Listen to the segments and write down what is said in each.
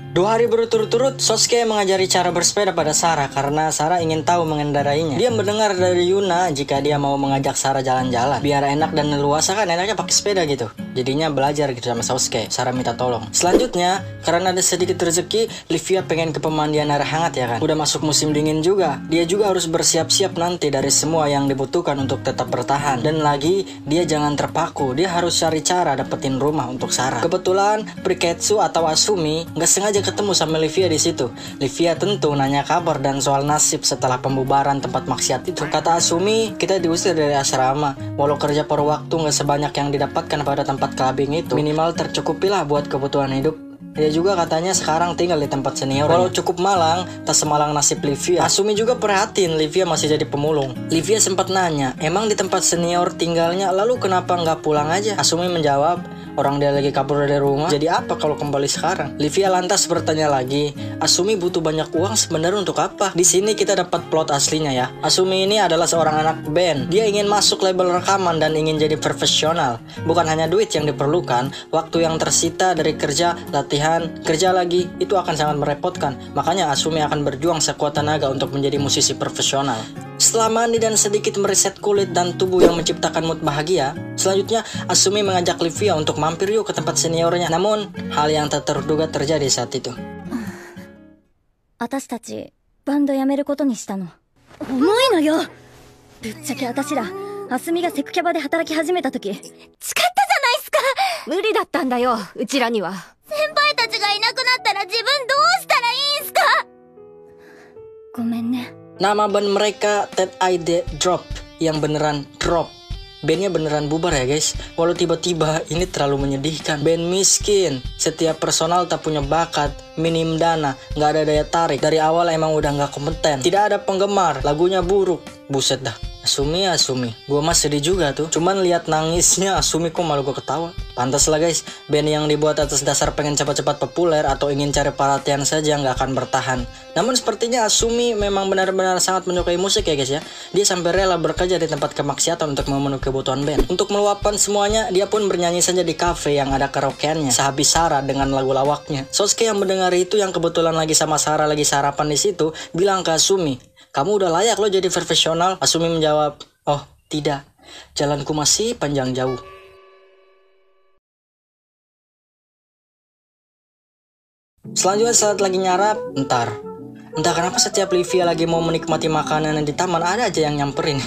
2 hari berturut-turut, Sosuke mengajari cara bersepeda pada Sarah karena Sarah ingin tahu mengendarainya. Dia mendengar dari Yuna jika dia mau mengajak Sarah jalan-jalan. Biar enak dan leluasa kan enaknya pakai sepeda gitu. Jadinya belajar gitu sama Sosuke. Sarah minta tolong. Selanjutnya, karena ada sedikit rezeki, Livia pengen ke pemandian air hangat ya kan. Udah masuk musim dingin juga. Dia juga harus bersiap-siap nanti dari semua yang dibutuhkan untuk tetap bertahan. Dan lagi, dia jangan terpaku. Dia harus cari cara dapetin rumah untuk Sarah. Kebetulan, Priketsu atau Asumi nggak sengaja ketemu sama Livia di situ. Livia tentu nanya kabar dan soal nasib setelah pembubaran tempat maksiat itu. Kata Asumi, kita diusir dari asrama. Walau kerja paruh waktu nggak sebanyak yang didapatkan pada tempat clubbing itu, minimal tercukupilah buat kebutuhan hidup. Dia juga katanya sekarang tinggal di tempat senior. Walau cukup malang, tak semalang nasib Livia. Asumi juga perhatiin Livia masih jadi pemulung. Livia sempat nanya, emang di tempat senior tinggalnya, lalu kenapa nggak pulang aja? Asumi menjawab, orang dia lagi kabur dari rumah, jadi apa kalau kembali sekarang? Livia lantas bertanya lagi, Asumi butuh banyak uang sebenarnya untuk apa? Di sini kita dapat plot aslinya ya. Asumi ini adalah seorang anak band. Dia ingin masuk label rekaman dan ingin jadi profesional. Bukan hanya duit yang diperlukan, waktu yang tersita dari kerja, latihan, kerja lagi, itu akan sangat merepotkan. Makanya Asumi akan berjuang sekuat tenaga untuk menjadi musisi profesional. Setelah mandi dan sedikit mereset kulit dan tubuh yang menciptakan mood bahagia, selanjutnya Asumi mengajak Livia untuk mampir yuk ke tempat seniornya. Namun, hal yang tak terduga terjadi saat itu. 私たちバンド辞めることにしたの。重いのよ。ぶっちゃけ私らアスミがセクキャバで働き始めた時誓ったじゃないっすか。無理だったんだよ、うちらには。先輩たちがいなくなったら自分どうしたらいいんすか。ごめんね。 Nama band mereka Ted Ide Drop, yang beneran drop. Bandnya beneran bubar ya guys. Walau tiba-tiba ini terlalu menyedihkan. Band miskin, setiap personal tak punya bakat, minim dana, nggak ada daya tarik. Dari awal emang udah nggak kompeten. Tidak ada penggemar, lagunya buruk. Buset dah. Asumi, gue mah sedih juga tuh. Cuman lihat nangisnya Asumi kok malu gue ketawa. Pantas lah guys, band yang dibuat atas dasar pengen cepat-cepat populer atau ingin cari perhatian saja nggak akan bertahan. Namun sepertinya Asumi memang benar-benar sangat menyukai musik ya guys ya. Dia sampai rela bekerja di tempat kemaksiatan untuk memenuhi kebutuhan band. Untuk meluapkan semuanya, dia pun bernyanyi saja di kafe yang ada karaokeannya sehabis Sarah dengan lagu lawaknya. Sosuke yang mendengar itu, yang kebetulan lagi sama Sarah lagi sarapan di situ, bilang ke Asumi, kamu udah layak lo jadi profesional. Asumi menjawab, oh tidak, jalanku masih panjang jauh. Selanjutnya saat lagi nyarap, Entah kenapa setiap Livia lagi mau menikmati makanan di taman, ada aja yang nyamperin.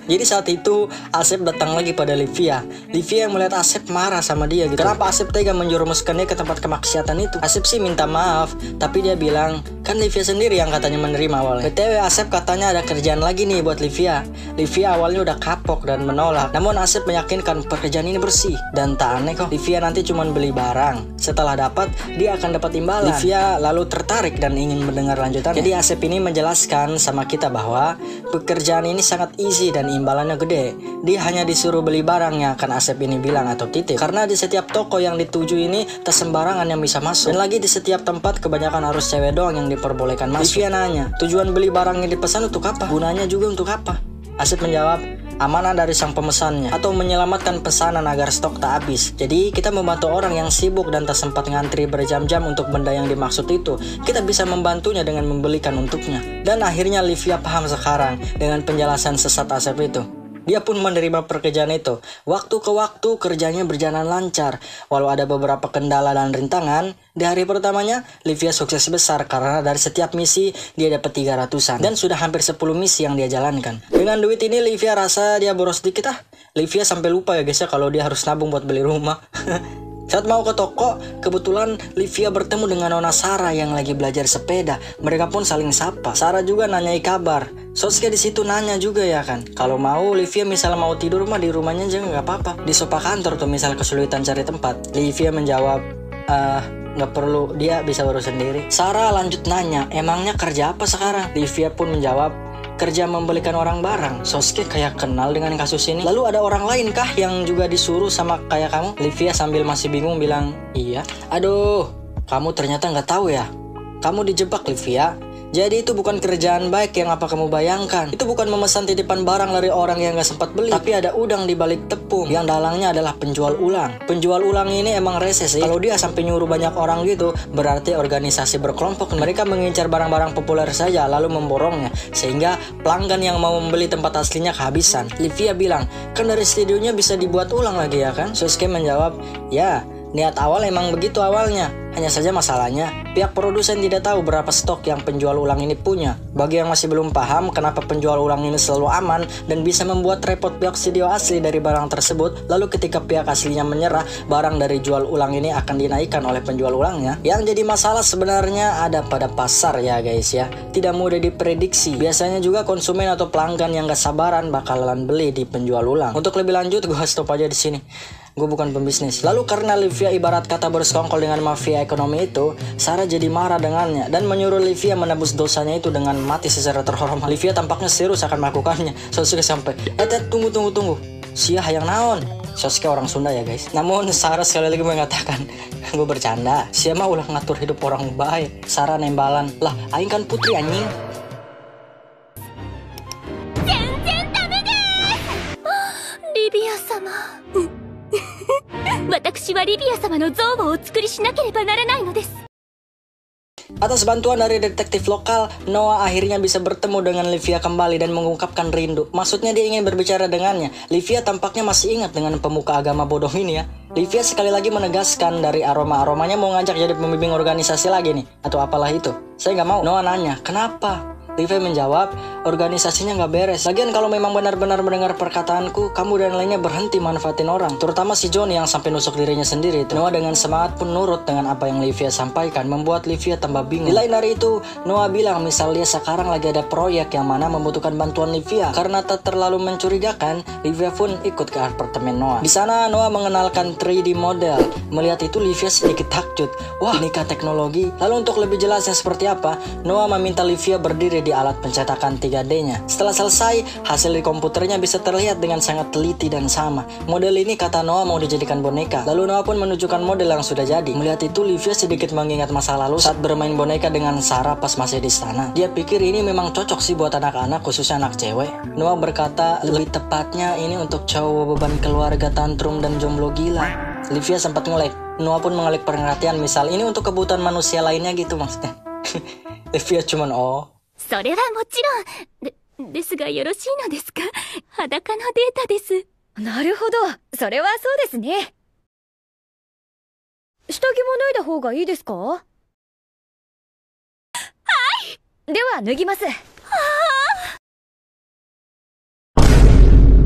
Jadi saat itu Asep datang lagi pada Livia. Livia yang melihat Asep marah sama dia gitu. Kenapa Asep tega menjerumuskan dia ke tempat kemaksiatan itu? Asep sih minta maaf, tapi dia bilang, kan Livia sendiri yang katanya menerima awalnya. BTW Asep katanya ada kerjaan lagi nih buat Livia. Livia awalnya udah kapok dan menolak. Namun Asep meyakinkan pekerjaan ini bersih. Dan tak aneh kok, Livia nanti cuma beli barang. Setelah dapat, dia akan dapat imbalan. Livia lalu tertarik dan ingin mendengar lanjutan. Jadi Asep ini menjelaskan sama kita bahwa pekerjaan ini sangat easy dan imbalannya gede. Dia hanya disuruh beli barangnya, kan Asep ini bilang, atau titip. Karena di setiap toko yang dituju ini tak sembarangan yang bisa masuk. Dan lagi di setiap tempat kebanyakan harus cewek doang yang diperbolehkan masuk. Livia nanya, tujuan beli barang yang dipesan untuk apa? Gunanya juga untuk apa? Asep menjawab, amanah dari sang pemesannya, atau menyelamatkan pesanan agar stok tak habis. Jadi kita membantu orang yang sibuk dan tak sempat ngantri berjam-jam untuk benda yang dimaksud itu. Kita bisa membantunya dengan membelikan untuknya. Dan akhirnya Livia paham sekarang dengan penjelasan sesat Asep itu. Dia pun menerima pekerjaan itu. Waktu ke waktu kerjanya berjalan lancar. Walau ada beberapa kendala dan rintangan, di hari pertamanya Livia sukses besar karena dari setiap misi dia dapat 300-an. Dan sudah hampir 10 misi yang dia jalankan. Dengan duit ini Livia rasa dia boros dikit Livia sampai lupa ya guys ya kalau dia harus nabung buat beli rumah. Saat mau ke toko, kebetulan Livia bertemu dengan Nona Sarah yang lagi belajar sepeda. Mereka pun saling sapa. Sarah juga nanyai kabar. Sosuke di situ nanya juga ya kan. Kalau mau Livia misal mau tidur mah di rumahnya aja nggak apa-apa. Di sofa kantor tuh misal kesulitan cari tempat. Livia menjawab, nggak perlu, dia bisa urus sendiri. Sarah lanjut nanya, emangnya kerja apa sekarang? Livia pun menjawab, kerja membelikan orang barang. Sosuke kayak kenal dengan kasus ini. Lalu ada orang lain kah yang juga disuruh sama kayak kamu? Livia sambil masih bingung bilang, iya. Aduh, kamu ternyata nggak tahu ya. Kamu dijebak Livia. Jadi itu bukan kerjaan baik yang apa kamu bayangkan. Itu bukan memesan titipan barang dari orang yang gak sempat beli, tapi ada udang di balik tepung yang dalangnya adalah penjual ulang. Penjual ulang ini emang rese sih. Kalau dia sampai nyuruh banyak orang gitu, berarti organisasi berkelompok. Mereka mengincar barang-barang populer saja lalu memborongnya, sehingga pelanggan yang mau membeli tempat aslinya kehabisan. Livia bilang, kan dari studionya bisa dibuat ulang lagi ya kan? Sosuke menjawab, ya, niat awal emang begitu awalnya. Hanya saja masalahnya, pihak produsen tidak tahu berapa stok yang penjual ulang ini punya. Bagi yang masih belum paham kenapa penjual ulang ini selalu aman dan bisa membuat repot pihak studio asli dari barang tersebut, lalu ketika pihak aslinya menyerah, barang dari jual ulang ini akan dinaikkan oleh penjual ulangnya. Yang jadi masalah sebenarnya ada pada pasar ya guys ya. Tidak mudah diprediksi. Biasanya juga konsumen atau pelanggan yang gak sabaran bakalan beli di penjual ulang. Untuk lebih lanjut, gue stop aja di sini. Gue bukan pembisnis. Lalu karena Livia ibarat kata bersekongkol dengan mafia ekonomi itu, Sarah jadi marah dengannya dan menyuruh Livia menebus dosanya itu dengan mati secara terhormat. Livia tampaknya serius akan melakukannya. Sosuke sampai, tunggu. Sia hayang naon. Sosuke orang Sunda ya guys. Namun Sarah sekali lagi mengatakan, gue bercanda. Sia mah ulah ngatur hidup orang baik. Sarah nembalan, lah aing kan putri anjing. リビア様私はリビア様の像をお作りしなければならないのです。 Atas bantuan dari detektif lokal, Noah akhirnya bisa bertemu dengan Livia kembali dan mengungkapkan rindu. Maksudnya dia ingin berbicara dengannya. Livia tampaknya masih ingat dengan pemuka agama bodoh ini ya. Livia sekali lagi menegaskan dari aromanya mau ngajak jadi pembimbing organisasi lagi nih. Atau apalah itu. Saya nggak mau. Noah nanya, kenapa? Livia menjawab, organisasinya nggak beres. Lagian kalau memang benar-benar mendengar perkataanku, kamu dan lainnya berhenti manfaatin orang. Terutama si Johnny yang sampai nusuk dirinya sendiri. Noah dengan semangat pun nurut dengan apa yang Livia sampaikan, membuat Livia tambah bingung. Di lain hari itu, Noah bilang misal dia sekarang lagi ada proyek yang mana membutuhkan bantuan Livia. Karena tak terlalu mencurigakan, Livia pun ikut ke apartemen Noah. Di sana Noah mengenalkan 3D model. Melihat itu Livia sedikit takjub. Wah, nikah teknologi. Lalu untuk lebih jelasnya seperti apa, Noah meminta Livia berdiri di alat pencetakan 3D-nya. Setelah selesai, hasil di komputernya bisa terlihat dengan sangat teliti dan sama. Model ini kata Noah mau dijadikan boneka. Lalu Noah pun menunjukkan model yang sudah jadi. Melihat itu, Livia sedikit mengingat masa lalu saat bermain boneka dengan Sarah pas masih di sana. Dia pikir ini memang cocok sih buat anak-anak, khususnya anak cewek. Noah berkata, lebih tepatnya ini untuk cowok beban keluarga tantrum dan jomblo gila. Livia sempat ngelek. Noah pun mengelik perhatian, misal ini untuk kebutuhan manusia lainnya gitu maksudnya. Livia cuman oh. それはもちろんですがよろしいのですか？裸のデータです。なるほど、それはそうですね。下着も脱いだ方がいいですか？はい。では脱ぎます。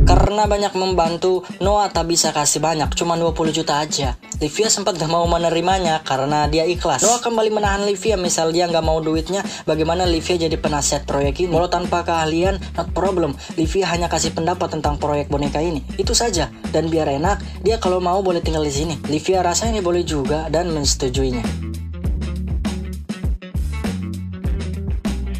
Karena banyak membantu, Noah tak bisa kasih banyak, cuma 20 juta aja. Livia sempat gak mau menerimanya karena dia ikhlas. Noah kembali menahan Livia, misal dia gak mau duitnya, bagaimana Livia jadi penasihat proyek ini. Walau tanpa keahlian, not problem. Livia hanya kasih pendapat tentang proyek boneka ini. Itu saja, dan biar enak, dia kalau mau boleh tinggal di sini. Livia rasa ini boleh juga dan mensetujuinya.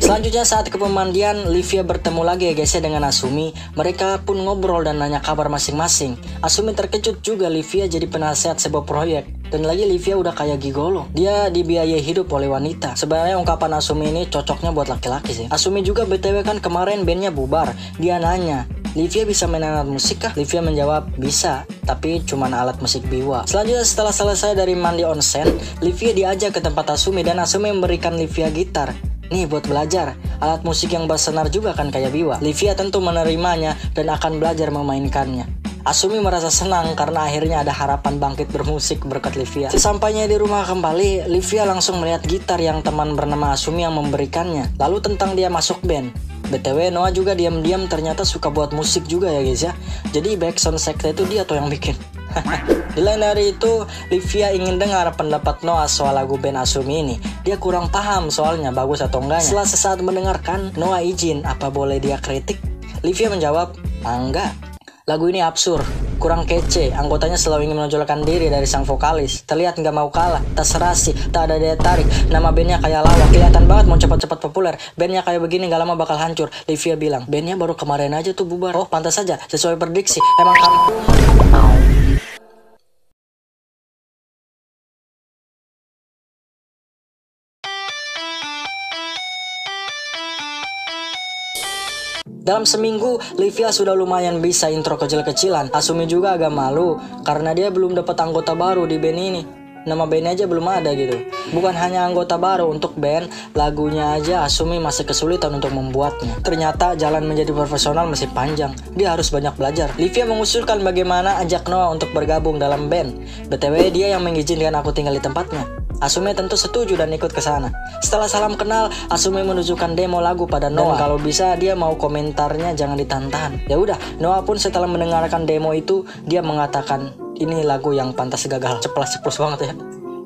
Selanjutnya saat ke pemandian, Livia bertemu lagi ya guys ya dengan Asumi. Mereka pun ngobrol dan nanya kabar masing-masing. Asumi terkejut juga Livia jadi penasihat sebuah proyek. Dan lagi Livia udah kayak gigolo. Dia dibiayai hidup oleh wanita. Sebenarnya ungkapan Asumi ini cocoknya buat laki-laki sih. Asumi juga BTW kan kemarin bandnya bubar. Dia nanya, Livia bisa main alat musik kah? Livia menjawab, bisa, tapi cuma alat musik biwa. Selanjutnya setelah selesai dari mandi onsen, Livia diajak ke tempat Asumi dan Asumi memberikan Livia gitar. Nih buat belajar, alat musik yang bersenar juga kan kayak biwa. Livia tentu menerimanya dan akan belajar memainkannya. Asumi merasa senang karena akhirnya ada harapan bangkit bermusik berkat Livia. Sesampainya di rumah kembali, Livia langsung melihat gitar yang teman bernama Asumi yang memberikannya. Lalu tentang dia masuk band. BTW Noah juga diam-diam ternyata suka buat musik juga ya guys ya. Jadi backsound sekte itu dia tuh yang bikin. Di lain hari itu, Livia ingin dengar pendapat Noah soal lagu band Asumi ini. Dia kurang paham soalnya bagus atau enggaknya. Setelah sesaat mendengarkan, Noah izin apa boleh dia kritik. Livia menjawab, enggak. Lagu ini absurd, kurang kece, anggotanya selalu ingin menonjolkan diri dari sang vokalis. Terlihat nggak mau kalah, tak serasi, tak ada daya tarik. Nama bandnya kayak lawak, kelihatan banget mau cepat-cepat populer. Bandnya kayak begini nggak lama bakal hancur. Livia bilang, bandnya baru kemarin aja tuh bubar. Oh pantas saja, sesuai prediksi, emang kamu... Dalam seminggu, Livia sudah lumayan bisa intro kecil-kecilan. Asumi juga agak malu karena dia belum dapat anggota baru di band ini. Nama bandnya aja belum ada gitu. Bukan hanya anggota baru, untuk band, lagunya aja Asumi masih kesulitan untuk membuatnya. Ternyata jalan menjadi profesional masih panjang. Dia harus banyak belajar. Livia mengusulkan bagaimana ajak Noah untuk bergabung dalam band. BTW dia yang mengizinkan aku tinggal di tempatnya. Asumi tentu setuju dan ikut ke sana. Setelah salam kenal, Asumi menunjukkan demo lagu pada Noah. Dan kalau bisa dia mau komentarnya jangan ditahan-tahan. Ya udah, Noah pun setelah mendengarkan demo itu, dia mengatakan ini lagu yang pantas gagal. Ceplas-ceplos banget ya.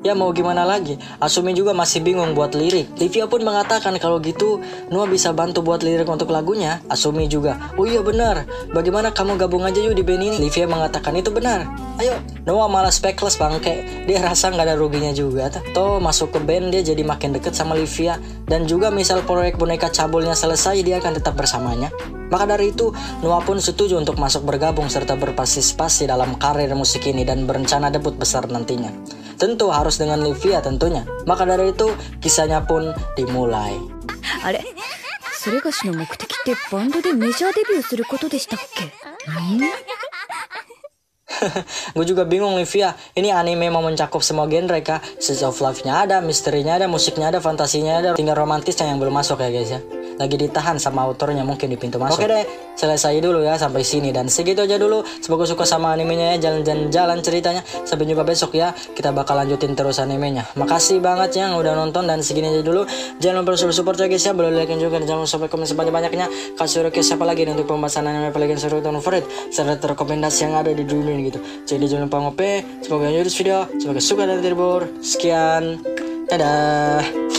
Ya mau gimana lagi, Asumi juga masih bingung buat lirik. Livia pun mengatakan kalau gitu Noah bisa bantu buat lirik untuk lagunya. Asumi juga, oh iya benar, bagaimana kamu gabung aja yuk di band ini. Livia mengatakan itu benar, ayo. Noah malah speechless bangke, dia rasa nggak ada ruginya juga. Toh masuk ke band dia jadi makin deket sama Livia. Dan juga misal proyek boneka cabulnya selesai, dia akan tetap bersamanya. Maka dari itu, Noah pun setuju untuk masuk bergabung serta berpartisipasi dalam karir musik ini dan berencana debut besar nantinya. Tentu harus dengan Livia tentunya. Maka dari itu, kisahnya pun dimulai. あれそれがしの目的ってバンドでメジャーデビューすることでしたっけ？ Gue juga bingung Livia, ini anime mau mencakup semua genre kah? Slice of life-nya ada, misterinya ada, musiknya ada, fantasinya ada, tinggal romantisnya yang belum masuk ya guys ya. Lagi ditahan sama autornya mungkin di pintu masuk. Oke deh, selesai dulu ya sampai sini dan segitu aja dulu. Semoga suka sama animenya ya, jalan-jalan ceritanya. Sampai jumpa besok ya, kita bakal lanjutin terus animenya. Makasih banget yang udah nonton dan segini aja dulu. Jangan lupa support ya guys ya, boleh like juga dan jangan lupa komen sebanyak-banyaknya. Kasih request siapa lagi untuk pembahasan anime paling seru dan favorit serta rekomendasi yang ada di dunia ini gitu. Jadi jangan lupa ngopi. Semoga lanjut video, semoga suka dan terhibur. Sekian, dadah.